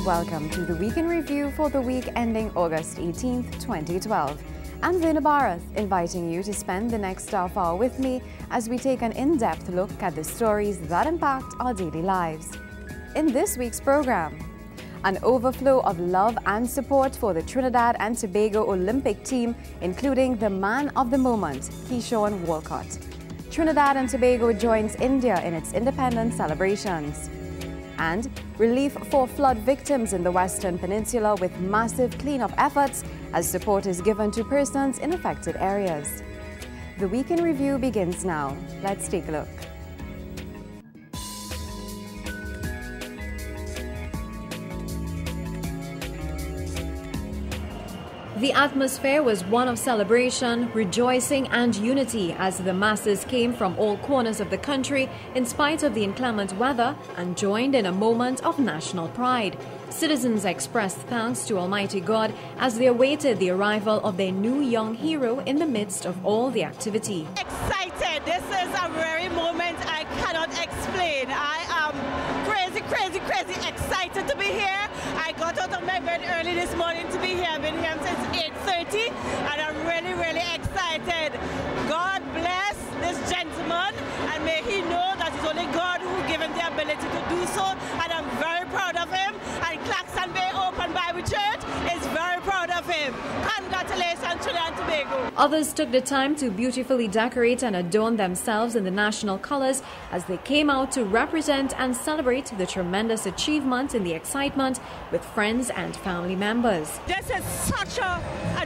and welcome to the Week in Review for the week ending August 18th, 2012. I'm Veena Bharath, inviting you to spend the next half hour with me as we take an in-depth look at the stories that impact our daily lives. In this week's program, an overflow of love and support for the Trinidad and Tobago Olympic team, including the man of the moment, Keyshawn Walcott. Trinidad and Tobago joins India in its independence celebrations. And relief for flood victims in the Western Peninsula with massive cleanup efforts as support is given to persons in affected areas. The Week in Review begins now. Let's take a look. The atmosphere was one of celebration, rejoicing and unity as the masses came from all corners of the country in spite of the inclement weather and joined in a moment of national pride. Citizens expressed thanks to Almighty God as they awaited the arrival of their new young hero in the midst of all the activity. Excited! This is a very moment I cannot explain. I am crazy excited to be here. I got out of my bed early this morning to be here. I've been here since 8:30 and I'm really excited. God bless this gentleman and may he know that it's only God who gave him the ability to do so, and I'm very proud of him, and Claxton Bay Open Bible Church is very proud of him. Congratulations, Trinidad and Tobago. Others took the time to beautifully decorate and adorn themselves in the national colors as they came out to represent and celebrate the tremendous achievement in the excitement with friends and family members. This is such a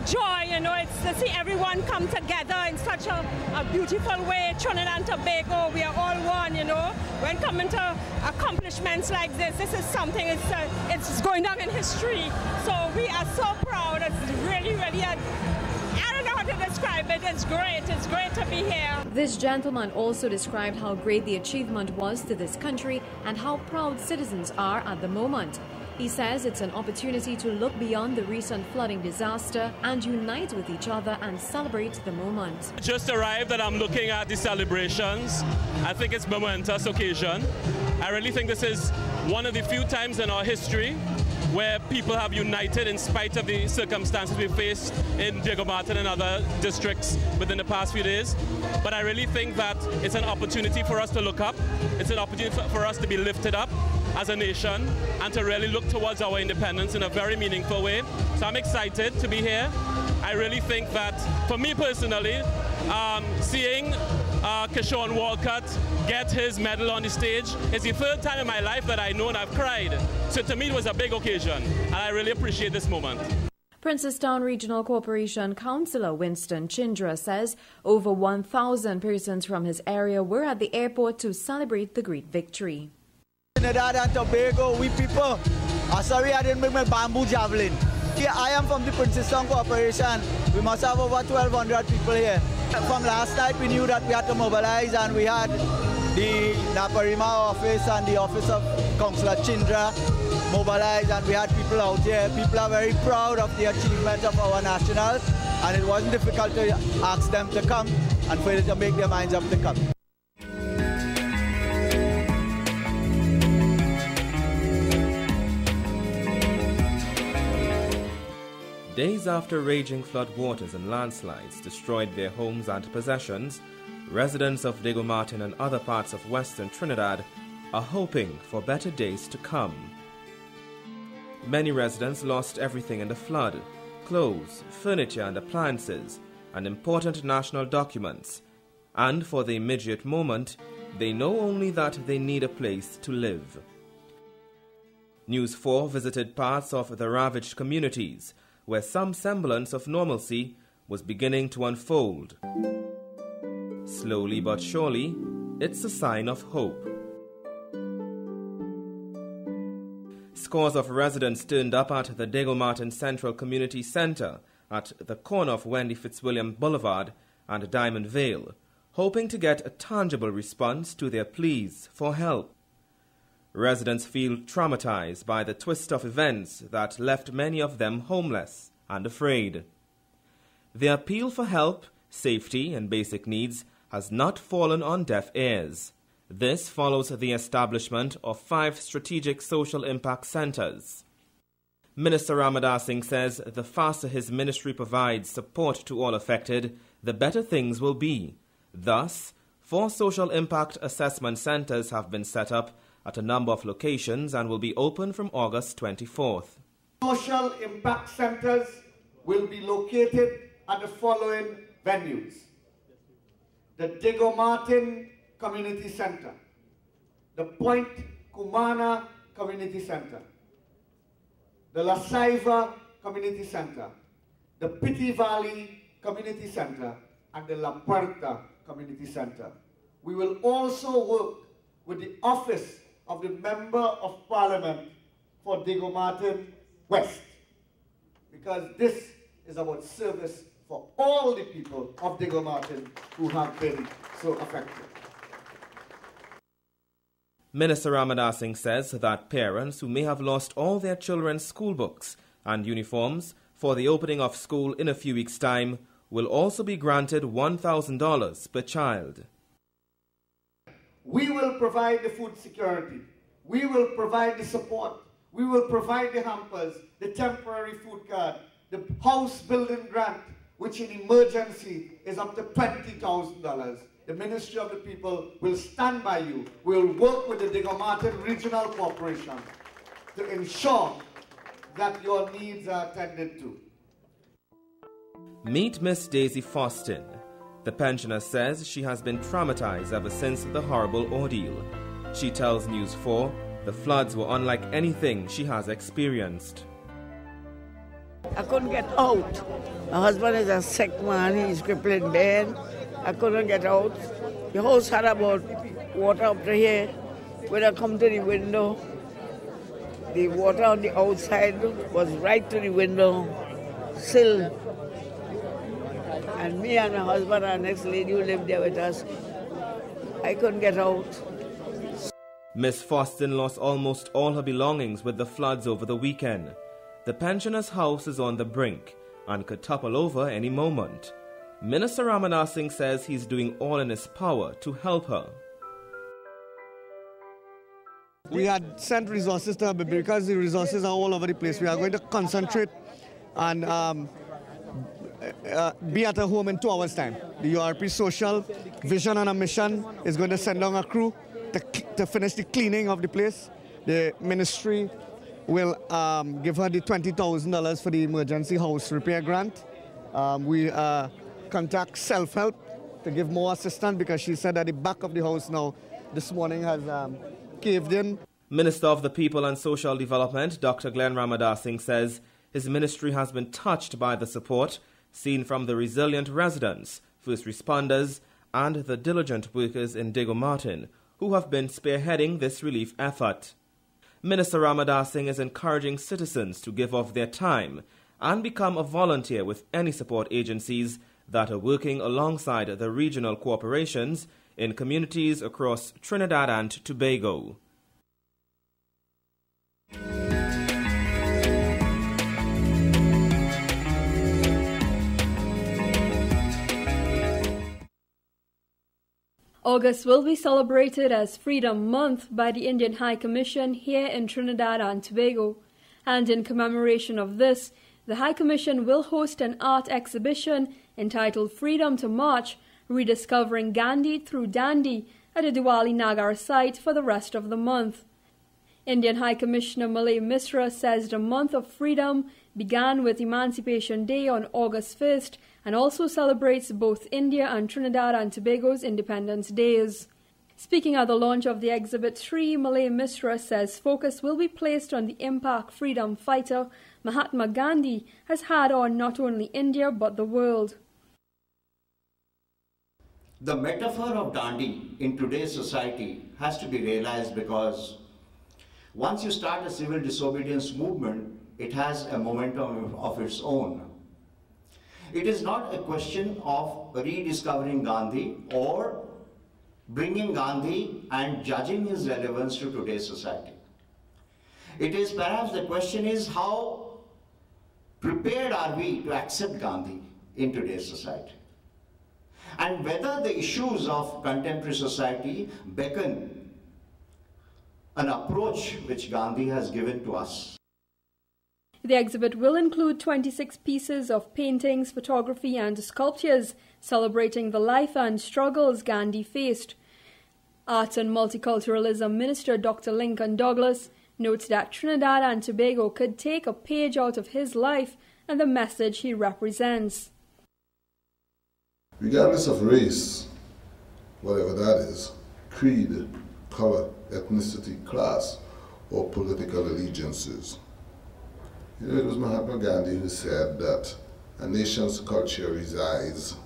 joy, you know, it's to see everyone come together in such a beautiful way. Trinidad and Tobago, we are all one, you know. When coming to accomplishments like this is something, it's going down in history. So we are so proud. It's really, I don't know how to describe it. It's great to be here. This gentleman also described how great the achievement was to this country and how proud citizens are at the moment. He says it's an opportunity to look beyond the recent flooding disaster and unite with each other and celebrate the moment. Just arrived and I'm looking at the celebrations. I think it's a momentous occasion. I really think this is one of the few times in our history where people have united in spite of the circumstances we faced in Diego Martin and other districts within the past few days. But I really think that it's an opportunity for us to look up. It's an opportunity for us to be lifted up as a nation and to really look towards our independence in a very meaningful way. So I'm excited to be here. I really think that, for me personally, seeing Keyshawn Walcott get his medal on the stage is the third time in my life that I know and I've cried. So to me it was a big occasion and I really appreciate this moment. Princestown Regional Corporation Councillor Winston Chindra says over 1,000 persons from his area were at the airport to celebrate the great victory. Trinidad and Tobago, we people. Sorry I didn't bring my bamboo javelin. Yeah, I am from the Princestown Corporation. We must have over 1,200 people here. From last night we knew that we had to mobilize, and we had the Naparima office and the office of Councillor Chindra mobilized, and we had people out here. People are very proud of the achievement of our nationals, and it wasn't difficult to ask them to come and for them to make their minds up to come. Days after raging floodwaters and landslides destroyed their homes and possessions, residents of Diego Martin and other parts of western Trinidad are hoping for better days to come. Many residents lost everything in the flood: clothes, furniture and appliances, and important national documents. And for the immediate moment, they know only that they need a place to live. News 4 visited parts of the ravaged communities where some semblance of normalcy was beginning to unfold. Slowly but surely, it's a sign of hope. Scores of residents turned up at the Diego Martin Central Community Center at the corner of Wendy Fitzwilliam Boulevard and Diamond Vale, hoping to get a tangible response to their pleas for help. Residents feel traumatized by the twist of events that left many of them homeless and afraid. The appeal for help, safety, and basic needs has not fallen on deaf ears. This follows the establishment of 5 strategic social impact centers. Minister Ramadar Singh says the faster his ministry provides support to all affected, the better things will be. Thus, 4 social impact assessment centres have been set up at a number of locations and will be open from August 24th. Social impact centres will be located at the following venues: the Diego Martin Community Centre, the Point Kumana Community Centre, the La Saiva Community Centre, the Piti Valley Community Centre, and the La Puerta Community Centre. We will also work with the Office of the Member of Parliament for Diego Martin West, because this is about service for all the people of Diego Martin who have been so affected. Minister Ramadar Singh says that parents who may have lost all their children's school books and uniforms for the opening of school in a few weeks' time will also be granted $1,000 per child. We will provide the food security. We will provide the support. We will provide the hampers, the temporary food card, the house building grant, which in emergency is up to $20,000. The Ministry of the People will stand by you. We'll work with the Diego Martin Regional Corporation to ensure that your needs are attended to. Meet Miss Daisy Faustin. The pensioner says she has been traumatized ever since the horrible ordeal. She tells News 4 the floods were unlike anything she has experienced. I couldn't get out. My husband is a sick man, he's crippled in bed. I couldn't get out. The house had about water up to here. When I come to the window, the water on the outside was right to the window sill. And me and my husband and next lady who lived there with us, I couldn't get out. Miss Faustin lost almost all her belongings with the floods over the weekend. The pensioner's house is on the brink and could topple over any moment. Minister Ramadar Singh says he's doing all in his power to help her. We had sent resources to her, but because the resources are all over the place, we are going to concentrate and be at her home in 2 hours' time. The URP Social Vision and a Mission is going to send down a crew to finish the cleaning of the place. The ministry will give her the $20,000 for the emergency house repair grant. We contact self-help to give more assistance because she said that the back of the house now this morning has caved in. Minister of the People and Social Development, Dr. Glenn Ramadar Singh, says his ministry has been touched by the support seen from the resilient residents, first responders, and the diligent workers in Diego Martin who have been spearheading this relief effort. Minister Ramadar Singh is encouraging citizens to give of their time and become a volunteer with any support agencies that are working alongside the regional corporations in communities across Trinidad and Tobago. August will be celebrated as Freedom Month by the Indian High Commission here in Trinidad and Tobago. And in commemoration of this, the High Commission will host an art exhibition entitled Freedom to March, Rediscovering Gandhi Through Dandy at the Diwali Nagar site for the rest of the month. Indian High Commissioner Malay Misra says the month of freedom began with Emancipation Day on August 1st and also celebrates both India and Trinidad and Tobago's Independence Days. Speaking at the launch of the Exhibit 3, Malay Misra says focus will be placed on the impact freedom fighter Mahatma Gandhi has had on not only India but the world. The metaphor of Dandi in today's society has to be realized because once you start a civil disobedience movement, it has a momentum of its own. It is not a question of rediscovering Gandhi or bringing Gandhi and judging his relevance to today's society. It is perhaps the question is how prepared are we to accept Gandhi in today's society? And whether the issues of contemporary society beckon an approach which Gandhi has given to us. The exhibit will include 26 pieces of paintings, photography and sculptures celebrating the life and struggles Gandhi faced. Arts and Multiculturalism Minister Dr. Lincoln Douglas notes that Trinidad and Tobago could take a page out of his life and the message he represents. Regardless of race, whatever that is, creed, color, ethnicity, class, or political allegiances. You know, it was Mahatma Gandhi who said that a nation's culture resides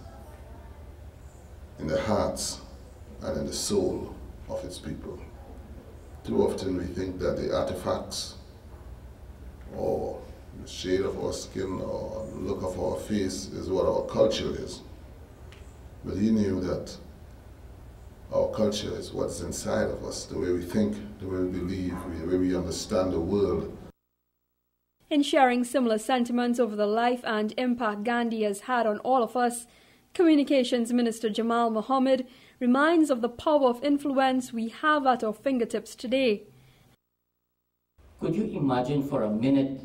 in the hearts and in the soul of its people. Too often we think that the artifacts or the shade of our skin or the look of our face is what our culture is. But he knew that our culture is what's inside of us, the way we think, the way we believe, the way we understand the world. In sharing similar sentiments over the life and impact Gandhi has had on all of us, Communications Minister Jamal Mohammed reminds of the power of influence we have at our fingertips today. Could you imagine for a minute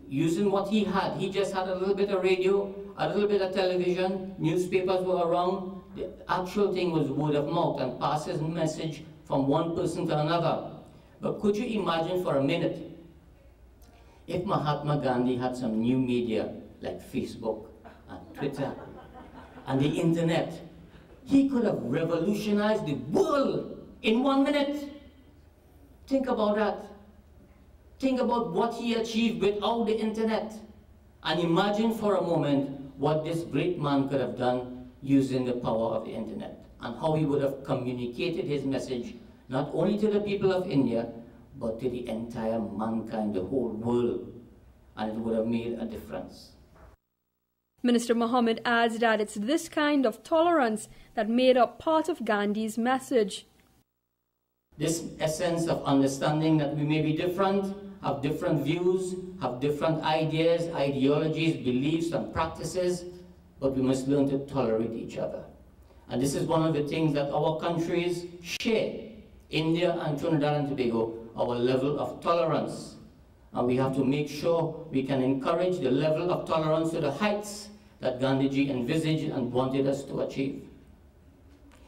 using what he had? He just had a little bit of radio, a little bit of television, newspapers were around. The actual thing was word of mouth and pass his message from one person to another. But could you imagine for a minute if Mahatma Gandhi had some new media like Facebook and Twitter and the internet? He could have revolutionized the world in 1 minute. Think about that. Think about what he achieved without the internet. And imagine for a moment what this great man could have done using the power of the internet and how he would have communicated his message not only to the people of India, but to the entire mankind, the whole world. And it would have made a difference. Minister Mohammed adds that it's this kind of tolerance that made up part of Gandhi's message. This essence of understanding that we may be different, have different views, have different ideas, ideologies, beliefs and practices, but we must learn to tolerate each other. And this is one of the things that our countries share, India and Trinidad and Tobago, our level of tolerance. And we have to make sure we can encourage the level of tolerance to the heights that Gandhiji envisaged and wanted us to achieve.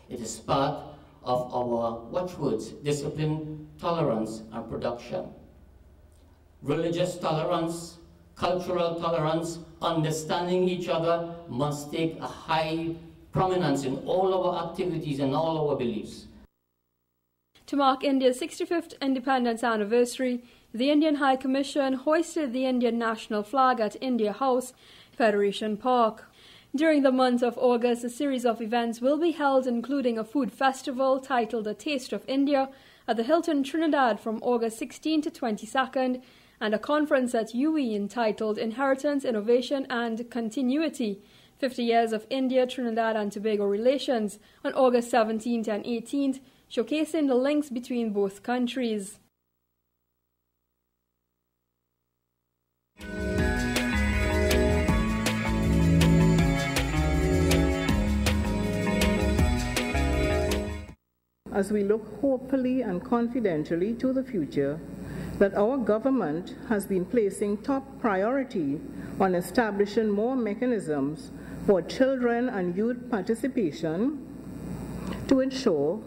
It is part of our watchwords: discipline, tolerance, and production. Religious tolerance, cultural tolerance, understanding each other must take a high prominence in all our activities and all our beliefs. To mark India's 65th independence anniversary, the Indian High Commission hoisted the Indian national flag at India House, Federation Park. During the month of August, a series of events will be held, including a food festival titled A Taste of India at the Hilton Trinidad from August 16 to 22nd, and a conference at UE entitled Inheritance, Innovation and Continuity, 50 Years of India, Trinidad and Tobago Relations on August 17th and 18th, showcasing the links between both countries. As we look hopefully and confidently to the future, that our government has been placing top priority on establishing more mechanisms for children and youth participation to ensure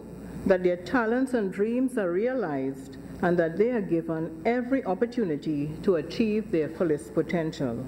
that their talents and dreams are realized and that they are given every opportunity to achieve their fullest potential.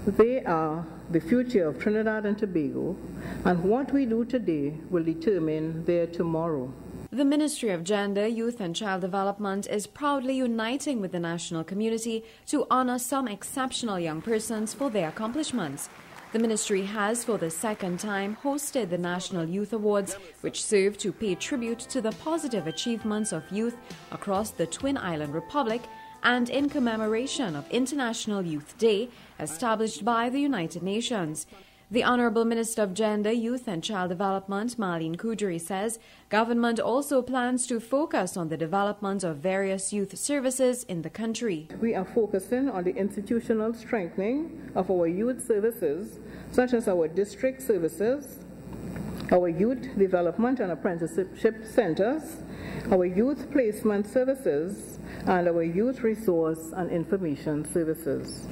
They are the future of Trinidad and Tobago, and what we do today will determine their tomorrow. The Ministry of Gender, Youth and Child Development is proudly uniting with the national community to honor some exceptional young persons for their accomplishments. The ministry has, for the second time, hosted the National Youth Awards, which serve to pay tribute to the positive achievements of youth across the Twin Island Republic and in commemoration of International Youth Day, established by the United Nations. The Honourable Minister of Gender, Youth and Child Development, Marlene Kudry, says government also plans to focus on the development of various youth services in the country. We are focusing on the institutional strengthening of our youth services, such as our district services, our youth development and apprenticeship centers, our youth placement services, and our youth resource and information services.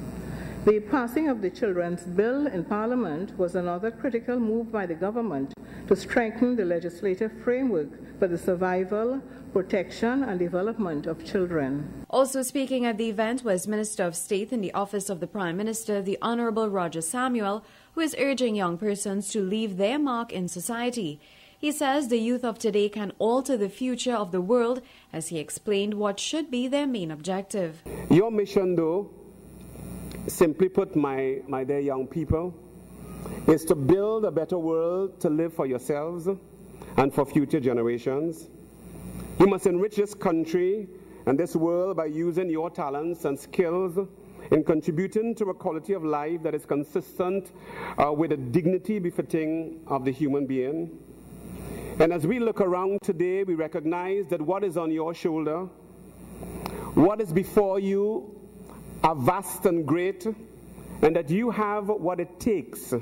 The passing of the Children's Bill in Parliament was another critical move by the government to strengthen the legislative framework for the survival, protection and development of children. Also speaking at the event was Minister of State in the Office of the Prime Minister, the Honourable Roger Samuel, who is urging young persons to leave their mark in society. He says the youth of today can alter the future of the world, as he explained what should be their main objective. Your mission, though, simply put, my dear young people, is to build a better world to live for yourselves and for future generations. You must enrich this country and this world by using your talents and skills in contributing to a quality of life that is consistent with a dignity befitting of the human being. And as we look around today, we recognize that what is on your shoulder, what is before you, are vast and great, and that you have what it takes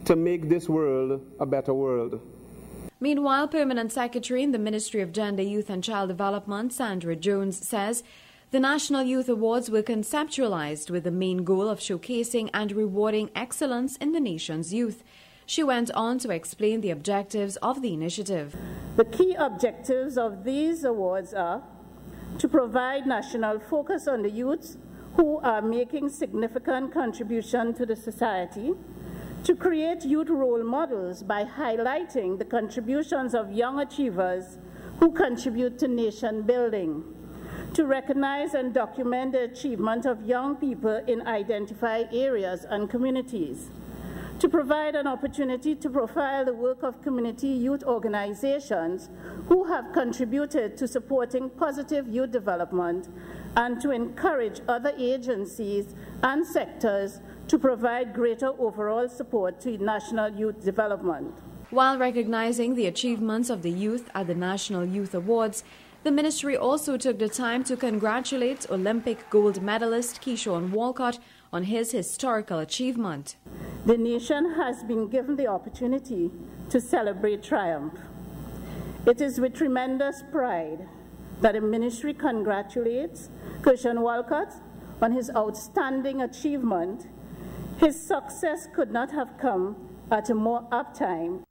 to make this world a better world. Meanwhile, Permanent Secretary in the Ministry of Gender, Youth and Child Development, Sandra Jones, says the National Youth Awards were conceptualized with the main goal of showcasing and rewarding excellence in the nation's youth. She went on to explain the objectives of the initiative. The key objectives of these awards are to provide national focus on the youths who are making significant contribution to the society, to create youth role models by highlighting the contributions of young achievers who contribute to nation building, to recognize and document the achievement of young people in identified areas and communities, to provide an opportunity to profile the work of community youth organizations who have contributed to supporting positive youth development, and to encourage other agencies and sectors to provide greater overall support to national youth development. While recognizing the achievements of the youth at the National Youth Awards, the ministry also took the time to congratulate Olympic gold medalist Keyshawn Walcott on his historical achievement. The nation has been given the opportunity to celebrate triumph. It is with tremendous pride that the ministry congratulates Keyshawn Walcott on his outstanding achievement. His success could not have come at a more apt time.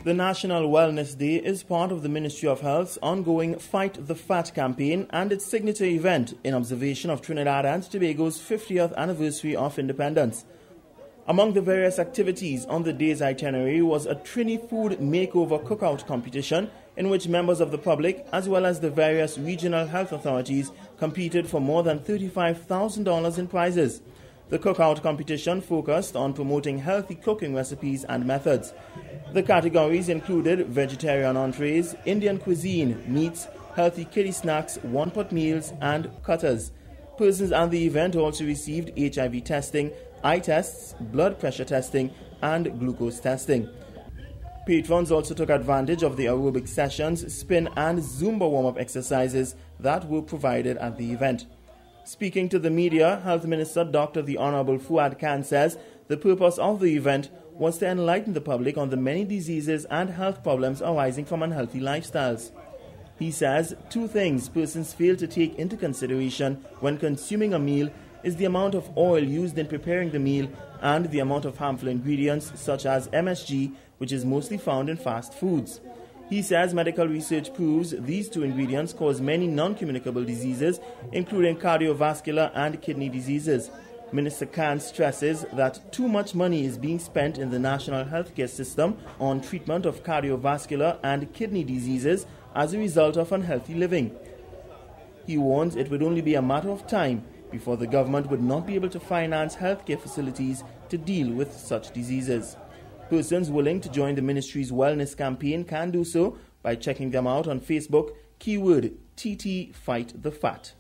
The National Wellness Day is part of the Ministry of Health's ongoing Fight the Fat campaign and its signature event in observation of Trinidad and Tobago's 50th anniversary of independence. Among the various activities on the day's itinerary was a Trini Food Makeover Cookout competition in which members of the public as well as the various regional health authorities competed for more than $35,000 in prizes. The cookout competition focused on promoting healthy cooking recipes and methods. The categories included vegetarian entrees, Indian cuisine, meats, healthy kiddie snacks, one-pot meals, and cutters. Persons at the event also received HIV testing, eye tests, blood pressure testing, and glucose testing. Patrons also took advantage of the aerobic sessions, spin, and Zumba warm-up exercises that were provided at the event. Speaking to the media, Health Minister Dr. the Honourable Fuad Khan says the purpose of the event was to enlighten the public on the many diseases and health problems arising from unhealthy lifestyles. He says two things persons fail to take into consideration when consuming a meal is the amount of oil used in preparing the meal and the amount of harmful ingredients such as MSG, which is mostly found in fast foods. He says medical research proves these two ingredients cause many non-communicable diseases, including cardiovascular and kidney diseases. Minister Khan stresses that too much money is being spent in the national healthcare system on treatment of cardiovascular and kidney diseases as a result of unhealthy living. He warns it would only be a matter of time before the government would not be able to finance healthcare facilities to deal with such diseases. Persons willing to join the ministry's wellness campaign can do so by checking them out on Facebook, keyword TT Fight the Fat.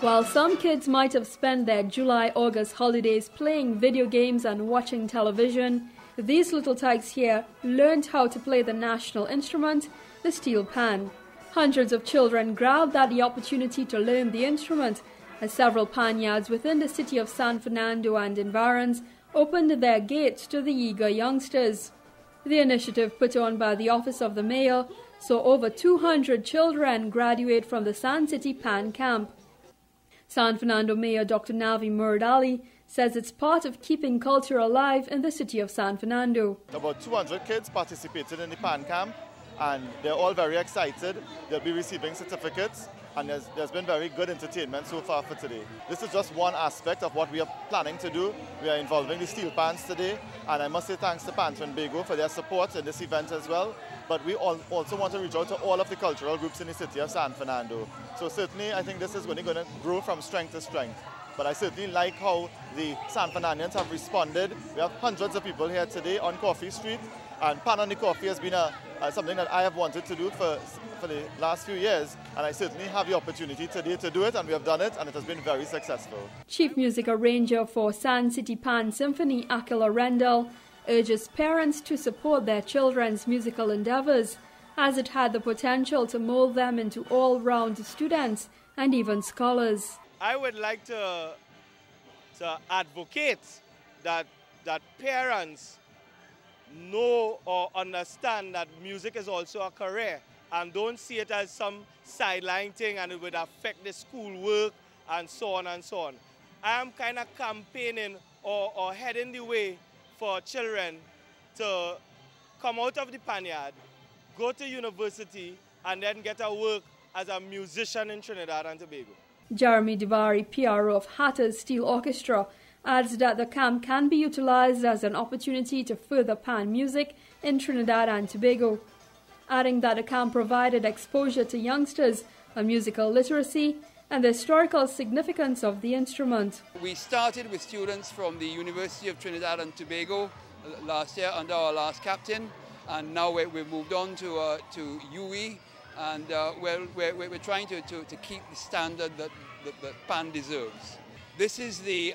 While some kids might have spent their July-August holidays playing video games and watching television, these little tykes here learned how to play the national instrument, the steel pan. Hundreds of children grabbed at the opportunity to learn the instrument as several pan yards within the city of San Fernando and environs opened their gates to the eager youngsters. The initiative put on by the Office of the Mayor saw over 200 children graduate from the San City Pan Camp. San Fernando Mayor Dr. Navi Muradali says it's part of keeping culture alive in the city of San Fernando. About 200 kids participated in the Pan Camp, and they're all very excited. They'll be receiving certificates, and there's been very good entertainment so far for today. This is just one aspect of what we are planning to do. We are involving the steel pans today, and I must say thanks to Pan Trinbago for their support in this event as well. But we also want to reach out to all of the cultural groups in the city of San Fernando. So certainly I think this is going to grow from strength to strength. But I certainly like how the San Fernandans have responded. We have hundreds of people here today on Coffee Street, and Pan on the Coffee has been something that I have wanted to do for the last few years, and I certainly have the opportunity today to do it, and we have done it, and it has been very successful. Chief Music Arranger for San City Pan Symphony, Akila Rendell, urges parents to support their children's musical endeavors, as it had the potential to mold them into all-round students and even scholars. I would like to advocate that parents know or understand that music is also a career, and don't see it as some sideline thing and it would affect the schoolwork and so on and so on. I am kind of campaigning or heading the way for children to come out of the panyard, go to university, and then get a work as a musician in Trinidad and Tobago. Jeremy Divari, PRO of Hatter's Steel Orchestra, adds that the camp can be utilized as an opportunity to further pan music in Trinidad and Tobago, adding that the camp provided exposure to youngsters on musical literacy and the historical significance of the instrument. We started with students from the University of Trinidad and Tobago last year under our last captain, and now we've moved on to UE, and we're trying to keep the standard that pan deserves. This is the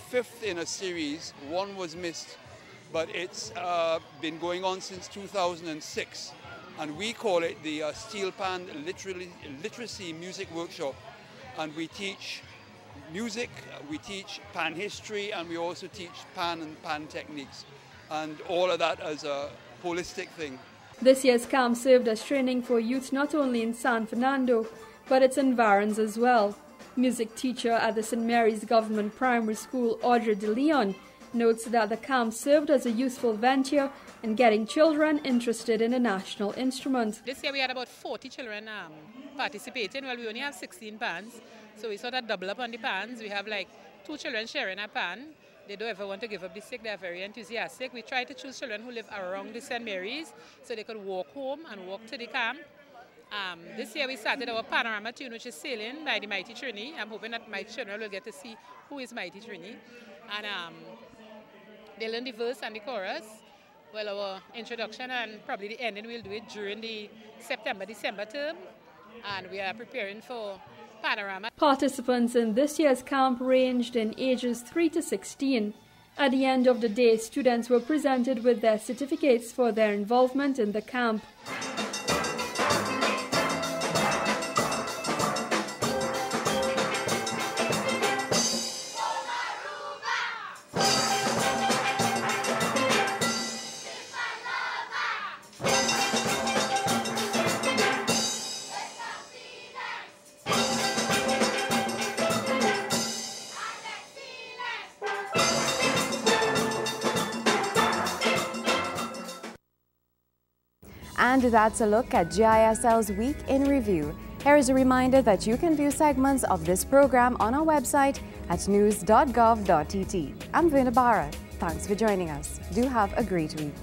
fifth in a series. One was missed, but it's been going on since 2006. And we call it the Steel Pan Literacy Music Workshop. And we teach music, we teach pan history, and we also teach pan and pan techniques. And all of that as a holistic thing. This year's camp served as training for youth not only in San Fernando, but its environs as well. Music teacher at the St. Mary's Government Primary School, Audrey De Leon, notes that the camp served as a useful venture in getting children interested in a national instrument. This year we had about 40 children participating. Well, we only have 16 pans, so we sort of double up on the pans. We have like 2 children sharing a pan. They don't ever want to give up the stick. They're very enthusiastic. We try to choose children who live around the St. Mary's so they could walk home and walk to the camp. This year we started our panorama tune, which is Sailing by the Mighty Trini. I'm hoping that my children will get to see who is Mighty Trini. And they learn the verse and the chorus. Well, our introduction and probably the ending, we'll do it during the September-December term. And we are preparing for panorama. Participants in this year's camp ranged in ages 3 to 16. At the end of the day, students were presented with their certificates for their involvement in the camp. And that's a look at GISL's Week in Review. Here is a reminder that you can view segments of this program on our website at news.gov.tt. I'm Verna Barra. Thanks for joining us. Do have a great week.